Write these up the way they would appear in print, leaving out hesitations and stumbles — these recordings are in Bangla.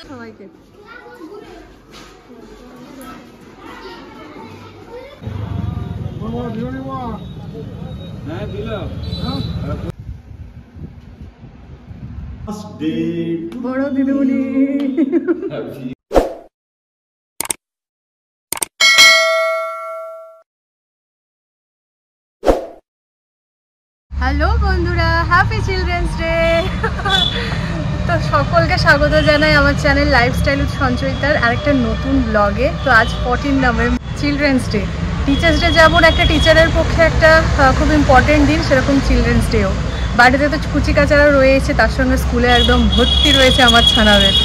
সবাইকে বড় দিদিমণি হ্যালো বন্ধুরা, হ্যাপি চিলড্রেন্স ডে। তো সকলকে স্বাগত জানাই আমার চ্যানেল লাইফস্টাইল উইথ সঞ্চয়িতার আরেকটা নতুন ব্লগে। তো আজ 14 November children's day. Teachers day যেমন একটা টিচারের পক্ষে একটা খুব ইম্পর্টেন্ট দিন, সেরকম চিলড্রেন্স ডেও। বাড়িতে তো কুচিকাচারা রয়েছে, তার সঙ্গে স্কুলে একদম ভর্তি রয়েছে আমার ছানাদের।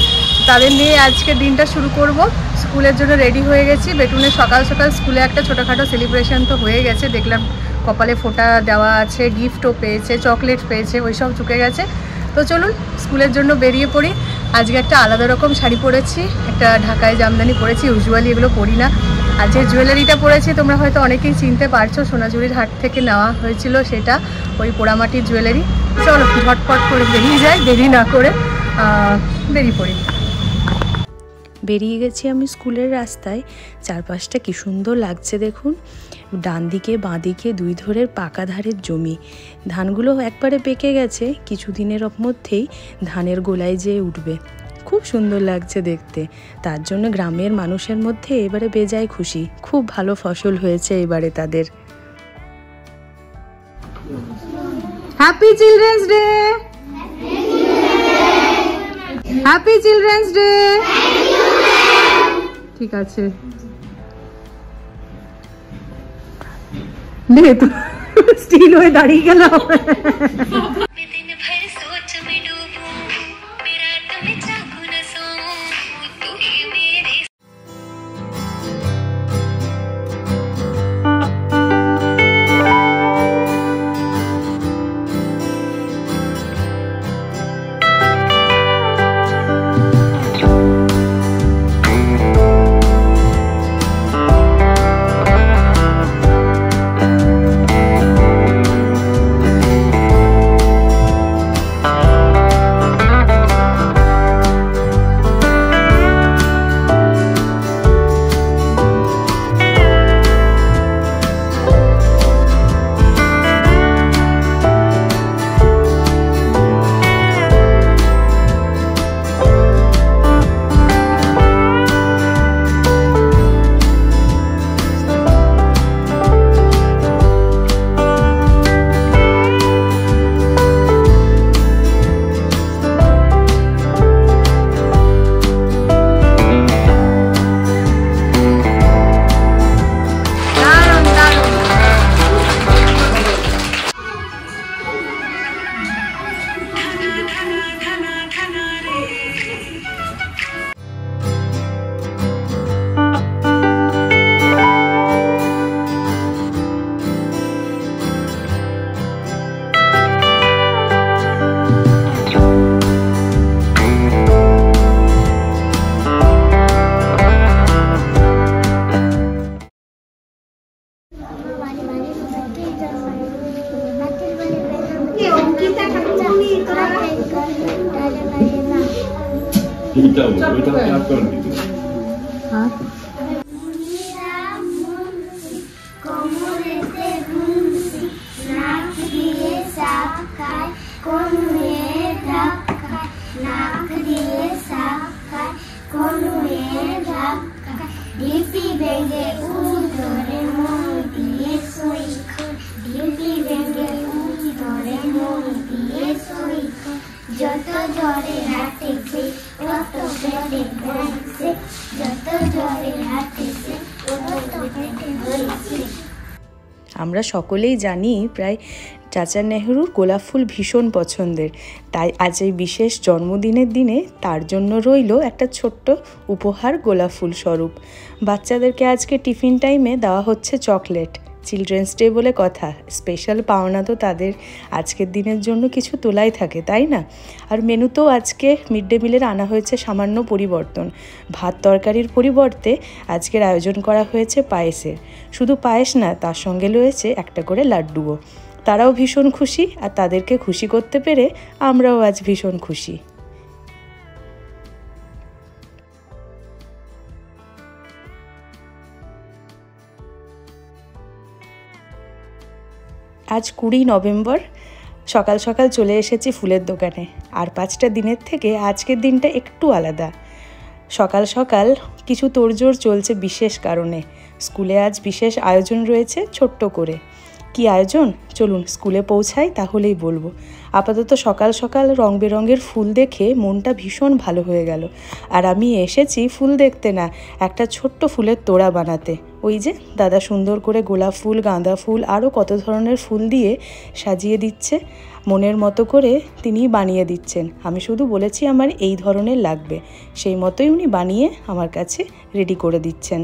তাদের নিয়ে আজকের দিনটা শুরু করব। স্কুলের জন্য রেডি হয়ে গেছি। বেটুনে সকাল সকাল স্কুলে একটা ছোটোখাটো সেলিব্রেশন তো হয়ে গেছে, দেখলাম কপালে ফোঁটা দেওয়া আছে, গিফটও পেয়েছে, চকলেট পেয়েছে, ওই সব চুকে গেছে। তো চলুন স্কুলের জন্য বেরিয়ে পড়ি। আজকে একটা আলাদা রকম শাড়ি পরেছি, একটা ঢাকায় জামদানি পরেছি, ইউজুয়ালি এগুলো পরি না। আর যে জুয়েলারিটা পরেছি তোমরা হয়তো অনেকেই চিনতে পারছো, সোনাঝুরির হাট থেকে নেওয়া হয়েছিল সেটা, ওই পোড়ামাটির জুয়েলারি। চলো ঝটপট করে বেরিয়ে যাই, দেরি না করে বেরিয়ে পড়ি। বেরিয়ে গেছি আমি স্কুলের রাস্তায়। চারপাশটা কি সুন্দর লাগছে দেখুন। ডান দিকে বাঁ দিকে দুই ধরের পাকা ধারের জমি, ধানগুলো একবারে পেকে গেছে, কিছুদিনের মধ্যেই ধানের গোলায় যেয়ে উঠবে। খুব সুন্দর লাগছে দেখতে। তার জন্য গ্রামের মানুষের মধ্যে এবারে বেজায় খুশি, খুব ভালো ফসল হয়েছে এবারে তাদের। Happy children's day, happy children's day. ঠিক আছে, স্টিল হয়ে দাঁড়িয়ে গেলাম। আমরা সকলেই জানি প্রায় চাচা নেহরুর গোলাপ ফুল ভীষণ পছন্দের, তাই আজ এই বিশেষ জন্মদিনের দিনে তার জন্য রইল একটা ছোট্ট উপহার গোলাপ ফুল স্বরূপ। বাচ্চাদেরকে আজকে টিফিন টাইমে দেওয়া হচ্ছে চকলেট। চিলড্রেন্স ডে বলে কথা, স্পেশাল পাওনা তো তাদের আজকের দিনের জন্য কিছু তোলাই থাকে, তাই না? আর মেনুতেও আজকে মিড ডে মিলের আনা হয়েছে সামান্য পরিবর্তন। ভাত তরকারির পরিবর্তে আজকের আয়োজন করা হয়েছে পায়েসের। শুধু পায়েস না, তার সঙ্গে রয়েছে একটা করে লাড্ডুও। তারাও ভীষণ খুশি, আর তাদেরকে খুশি করতে পেরে আমরাও আজ ভীষণ খুশি। আজ 20 নভেম্বর, সকাল সকাল চলে এসেছি ফুলের দোকানে। আর 5টা দিনের থেকে আজকের দিনটা একটু আলাদা। সকাল সকাল কিছু তোড়জোড় চলছে বিশেষ কারণে। স্কুলে আজ বিশেষ আয়োজন রয়েছে ছোট্ট করে। কি আয়োজন চলুন স্কুলে পৌঁছাই, তাহলেই বলবো। আপাতত সকাল সকাল রং বেরঙের ফুল দেখে মনটা ভীষণ ভালো হয়ে গেল। আর আমি এসেছি ফুল দেখতে না, একটা ছোট্ট ফুলের তোড়া বানাতে। ওই যে দাদা সুন্দর করে গোলাপ ফুল, গাঁদা ফুল আরও কত ধরনের ফুল দিয়ে সাজিয়ে দিচ্ছে। মনের মতো করে তিনি বানিয়ে দিচ্ছেন। আমি শুধু বলেছি আমার এই ধরনের লাগবে, সেই মতোই উনি বানিয়ে আমার কাছে রেডি করে দিচ্ছেন।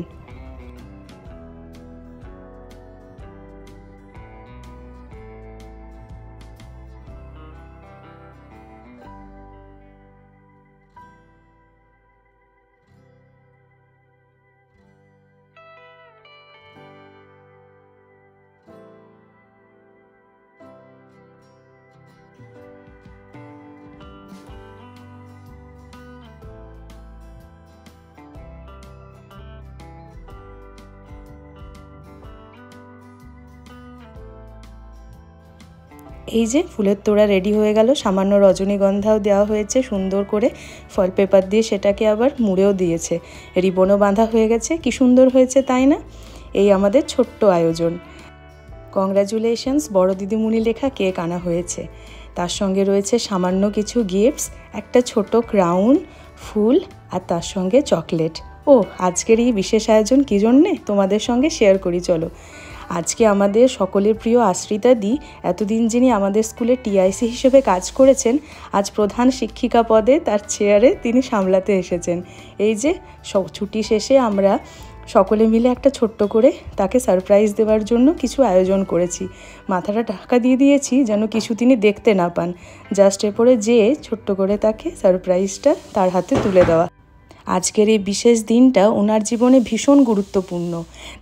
এই যে ফুলের তোড়া রেডি হয়ে গেল। সামান্য রজনীগন্ধাও দেওয়া হয়েছে সুন্দর করে ফয়েল পেপার দিয়ে, সেটাকে আবার মুড়েও দিয়েছে। রিবনও বাঁধা হয়ে গেছে। কি সুন্দর হয়েছে তাই না? এই আমাদের ছোট্ট আয়োজন। কংগ্রাচুলেশনস, বড় দিদিমণি লেখা কেক আনা হয়েছে। তার সঙ্গে রয়েছে সামান্য কিছু গিফটস, একটা ছোট ক্রাউন, ফুল আর তার সঙ্গে চকলেট। ও আজকের এই বিশেষ আয়োজন কী জন্যে তোমাদের সঙ্গে শেয়ার করি চলো। আজকে আমাদের সকলের প্রিয় আশ্রিতা দি, এতদিন যিনি আমাদের স্কুলে টিআইসি হিসেবে কাজ করেছেন, আজ প্রধান শিক্ষিকা পদে তার চেয়ারে তিনি সামলাতে এসেছেন। এই যে ছুটি শেষে আমরা সকলে মিলে একটা ছোট্ট করে তাকে সারপ্রাইজ দেওয়ার জন্য কিছু আয়োজন করেছি। মাথাটা ঢাকা দিয়ে দিয়েছি যেন কিছু তিনি দেখতে না পান। জাস্ট এরপরে যেয়ে ছোট্ট করে তাকে সারপ্রাইজটা তার হাতে তুলে দেওয়া। আজকের এই বিশেষ দিনটা ওনার জীবনে ভীষণ গুরুত্বপূর্ণ,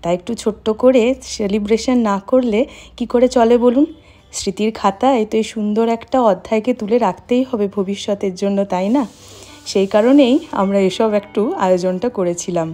তাই একটু ছোট্ট করে সেলিব্রেশন না করলে কি করে চলে বলুন। স্মৃতির খাতায় তো এই সুন্দর একটা অধ্যায়কে তুলে রাখতেই হবে ভবিষ্যতের জন্য, তাই না? সেই কারণেই আমরা এসব একটু আয়োজনটা করেছিলাম।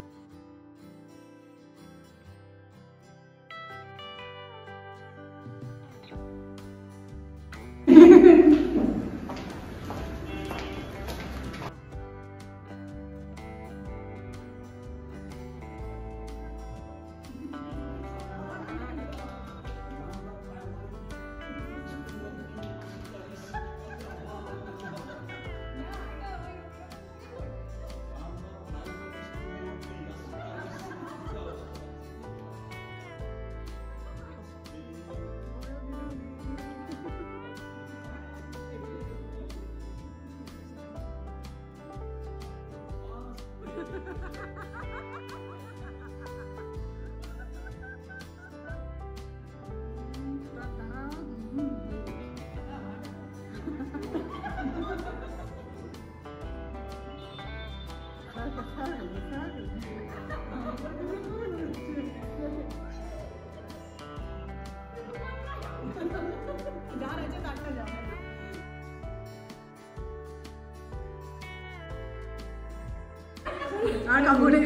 আর কাপড়ে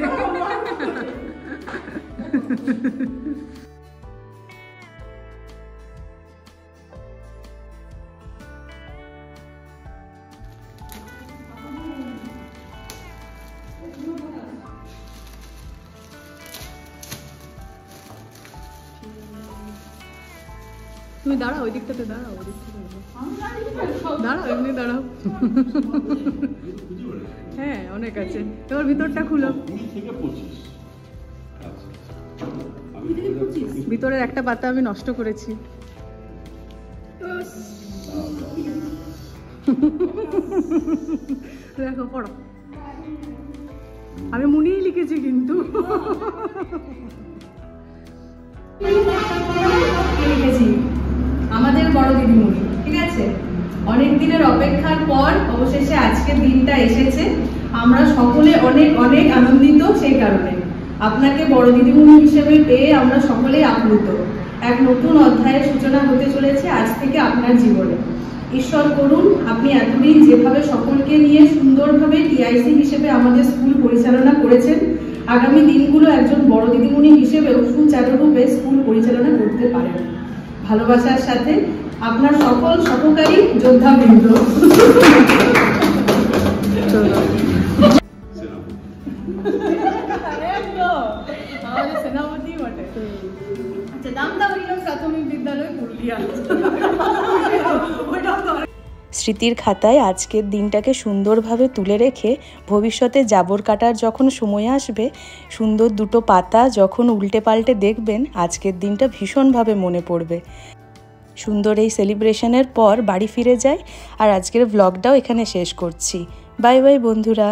তুমি দাঁড়াও, ওই দিকটাতে দাঁড়াও, ওই দিকটাতে দাঁড়াও, এমনি দাঁড়াও। হ্যাঁ অনেক আছে। এবার ভিতরটা খুলো। ভিতরের একটা পাতা আমি নষ্ট করেছি। দেখো পড়ো, আমি মুনিই লিখেছি কিন্তু লিখেছি আমাদের বড় দিদিমণি। ঠিক আছে, অনেক দিনের অপেক্ষার পর অবশেষে আজকের দিনটা এসেছে। আমরা সকলে অনেক অনেক আনন্দিত। সেই কারণে আপনাকে বড় দিদিমণি হিসেবে পেয়ে আমরা সকলেই আপ্লুত। এক নতুন অধ্যায়ের সূচনা হতে চলেছে আজ থেকে আপনার জীবনে। ঈশ্বর করুন আপনি এতদিন যেভাবে সকলকে নিয়ে সুন্দরভাবে টিআইসি হিসেবে আমাদের স্কুল পরিচালনা করেছেন, আগামী দিনগুলো একজন বড় দিদিমণি হিসেবেও সুচারুরূপে স্কুল পরিচালনা করতে পারেন। ভালোবাসার সাথে আপনার সকল সহকারী যোদ্ধাবৃন্দ। আমাদের সেনাপতি বটে। আচ্ছা, দামদাবাড়িয়া প্রাথমিক বিদ্যালয় পুরুলিয়া। স্মৃতির খাতায় আজকের দিনটাকে সুন্দরভাবে তুলে রেখে ভবিষ্যতে জাবর কাটার যখন সময় আসবে, সুন্দর দুটো পাতা যখন উল্টে পাল্টে দেখবেন, আজকের দিনটা ভীষণভাবে মনে পড়বে। সুন্দর এই সেলিব্রেশনের পর বাড়ি ফিরে যাই, আর আজকের ব্লগটাও এখানে শেষ করছি। বাই বাই বন্ধুরা।